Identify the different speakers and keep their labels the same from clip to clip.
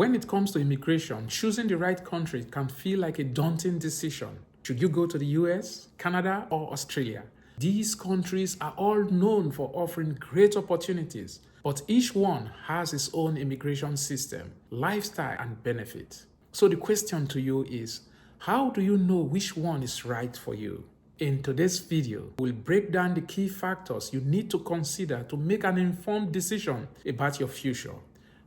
Speaker 1: When it comes to immigration, choosing the right country can feel like a daunting decision. Should you go to the US, Canada, or Australia? These countries are all known for offering great opportunities, but each one has its own immigration system, lifestyle, and benefit. So the question to you is, how do you know which one is right for you? In today's video, we'll break down the key factors you need to consider to make an informed decision about your future.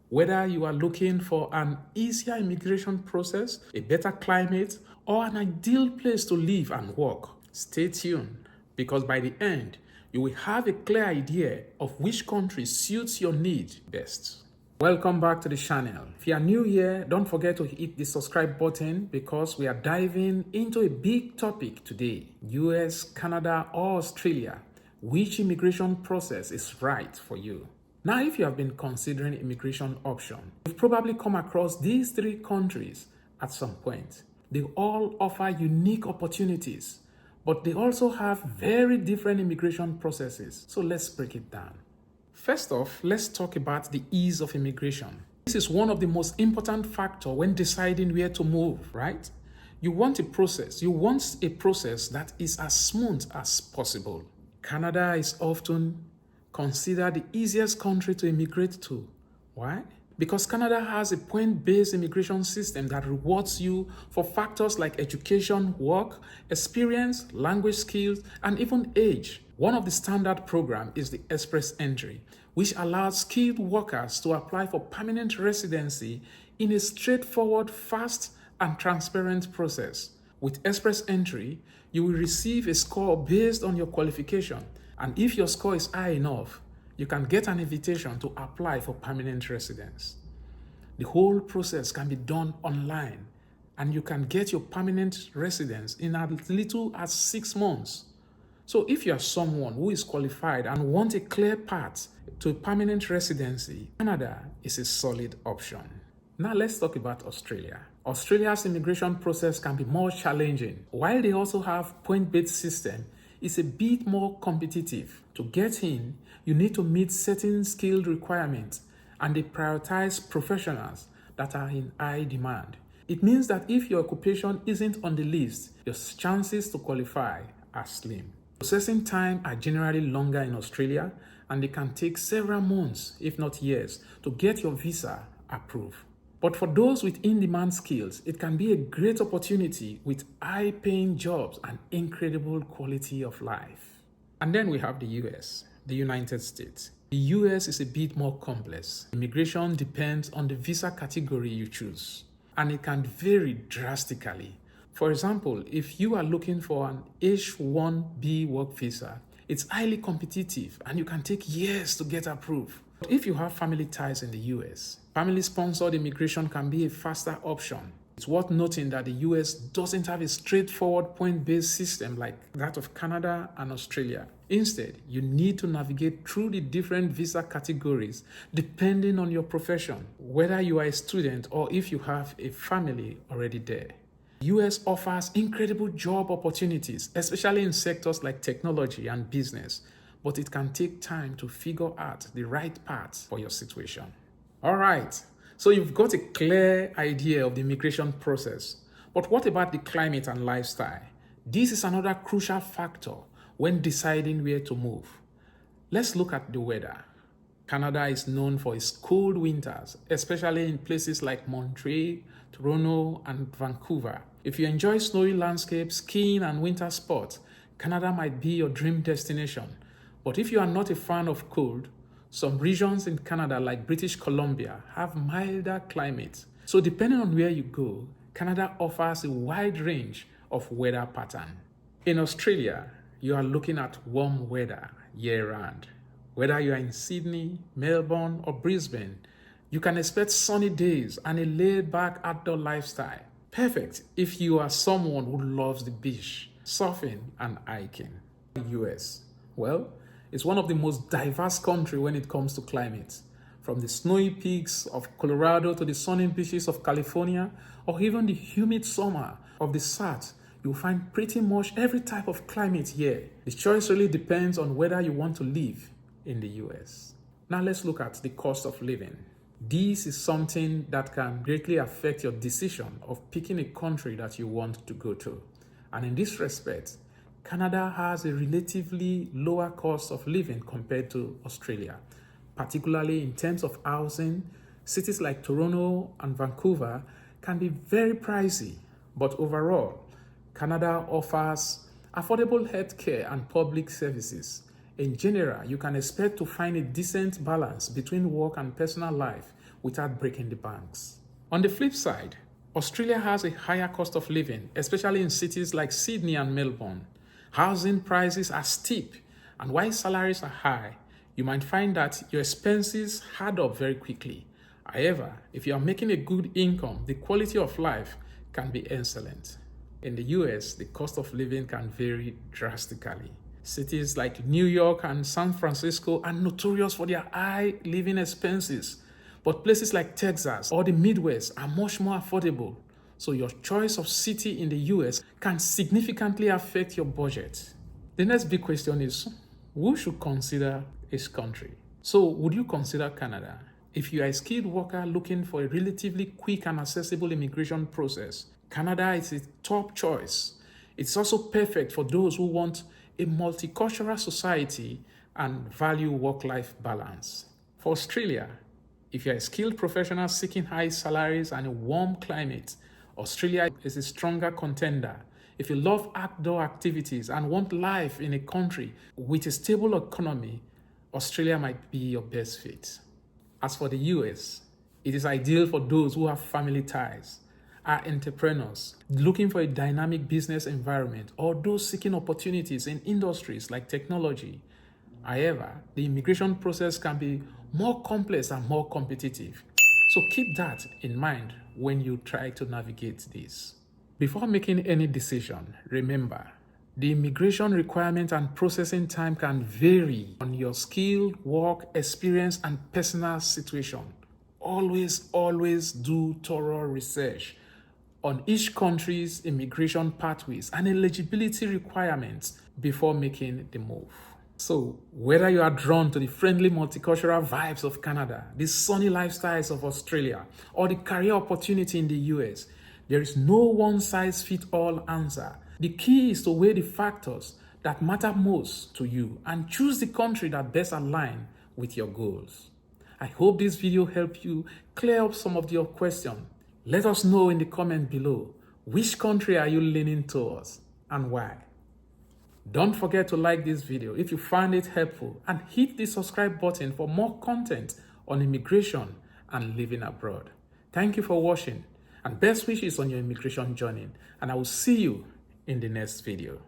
Speaker 1: Whether you are looking for an easier immigration process, a better climate, or an ideal place to live and work, stay tuned, because by the end, you will have a clear idea of which country suits your need best. Welcome back to the channel. If you are new here, don't forget to hit the subscribe button because we are diving into a big topic today. US, Canada, or Australia. Which immigration process is right for you? Now, if you have been considering immigration option, you've probably come across these three countries at some point. They all offer unique opportunities, but they also have very different immigration processes. So let's break it down. First off, let's talk about the ease of immigration. This is one of the most important factors when deciding where to move, right? You want a process that is as smooth as possible. Canada is often considered the easiest country to immigrate to. Why? Because Canada has a point-based immigration system that rewards you for factors like education, work, experience, language skills, and even age. One of the standard programs is the Express Entry, which allows skilled workers to apply for permanent residency in a straightforward, fast, and transparent process. With Express Entry, you will receive a score based on your qualification, and if your score is high enough, you can get an invitation to apply for permanent residence. The whole process can be done online, and you can get your permanent residence in as little as 6 months. So if you are someone who is qualified and want a clear path to permanent residency, Canada is a solid option. Now let's talk about Australia. Australia's immigration process can be more challenging. While they also have point-based system, it's a bit more competitive. To get in, you need to meet certain skilled requirements, and they prioritize professionals that are in high demand. It means that if your occupation isn't on the list, your chances to qualify are slim. Processing time are generally longer in Australia, and they can take several months, if not years, to get your visa approved. But for those with in-demand skills, it can be a great opportunity with high-paying jobs and incredible quality of life. And then we have the US, the United States. The US is a bit more complex. Immigration depends on the visa category you choose, and it can vary drastically. For example, if you are looking for an H-1B work visa, it's highly competitive and you can take years to get approved. But if you have family ties in the US, family-sponsored immigration can be a faster option. It's worth noting that the US doesn't have a straightforward point-based system like that of Canada and Australia. Instead, you need to navigate through the different visa categories depending on your profession, whether you are a student or if you have a family already there. The US offers incredible job opportunities, especially in sectors like technology and business, but it can take time to figure out the right path for your situation. All right, so you've got a clear idea of the immigration process, but what about the climate and lifestyle? This is another crucial factor when deciding where to move. Let's look at the weather. Canada is known for its cold winters, especially in places like Montreal, Toronto, and Vancouver. If you enjoy snowy landscapes, skiing, and winter sports, Canada might be your dream destination. But if you are not a fan of cold, some regions in Canada, like British Columbia, have milder climates. So depending on where you go, Canada offers a wide range of weather patterns. In Australia, you are looking at warm weather year-round. Whether you are in Sydney, Melbourne, or Brisbane, you can expect sunny days and a laid-back outdoor lifestyle. Perfect if you are someone who loves the beach, surfing, and hiking. The US, well, it's one of the most diverse countries when it comes to climate. From the snowy peaks of Colorado to the sunny beaches of California, or even the humid summer of the South, you'll find pretty much every type of climate here. The choice really depends on whether you want to live in the US. Now let's look at the cost of living. This is something that can greatly affect your decision of picking a country that you want to go to. And in this respect, Canada has a relatively lower cost of living compared to Australia, particularly in terms of housing. Cities like Toronto and Vancouver can be very pricey, but overall, Canada offers affordable healthcare and public services. In general, you can expect to find a decent balance between work and personal life without breaking the banks. On the flip side, Australia has a higher cost of living, especially in cities like Sydney and Melbourne. Housing prices are steep, and while salaries are high, you might find that your expenses add up very quickly. However, if you are making a good income, the quality of life can be excellent. In the US, the cost of living can vary drastically. Cities like New York and San Francisco are notorious for their high living expenses, but places like Texas or the Midwest are much more affordable. So your choice of city in the US can significantly affect your budget. The next big question is, who should consider this country? So would you consider Canada? If you are a skilled worker looking for a relatively quick and accessible immigration process, Canada is a top choice. It's also perfect for those who want a multicultural society and value work-life balance. For Australia, if you're a skilled professional seeking high salaries and a warm climate, Australia is a stronger contender. If you love outdoor activities and want life in a country with a stable economy, Australia might be your best fit. As for the US, it is ideal for those who have family ties, are entrepreneurs looking for a dynamic business environment, or those seeking opportunities in industries like technology. However, the immigration process can be more complex and more competitive. So keep that in mind when you try to navigate this. Before making any decision, remember, the immigration requirement and processing time can vary on your skill, work, experience, and personal situation. Always do thorough research on each country's immigration pathways and eligibility requirements before making the move. So, whether you are drawn to the friendly multicultural vibes of Canada, the sunny lifestyles of Australia, or the career opportunity in the US, there is no one-size-fits-all answer. The key is to weigh the factors that matter most to you and choose the country that best aligns with your goals. I hope this video helped you clear up some of your questions. Let us know in the comment below, which country are you leaning towards and why? Don't forget to like this video if you found it helpful, and hit the subscribe button for more content on immigration and living abroad. Thank you for watching, and best wishes on your immigration journey, and I will see you in the next video.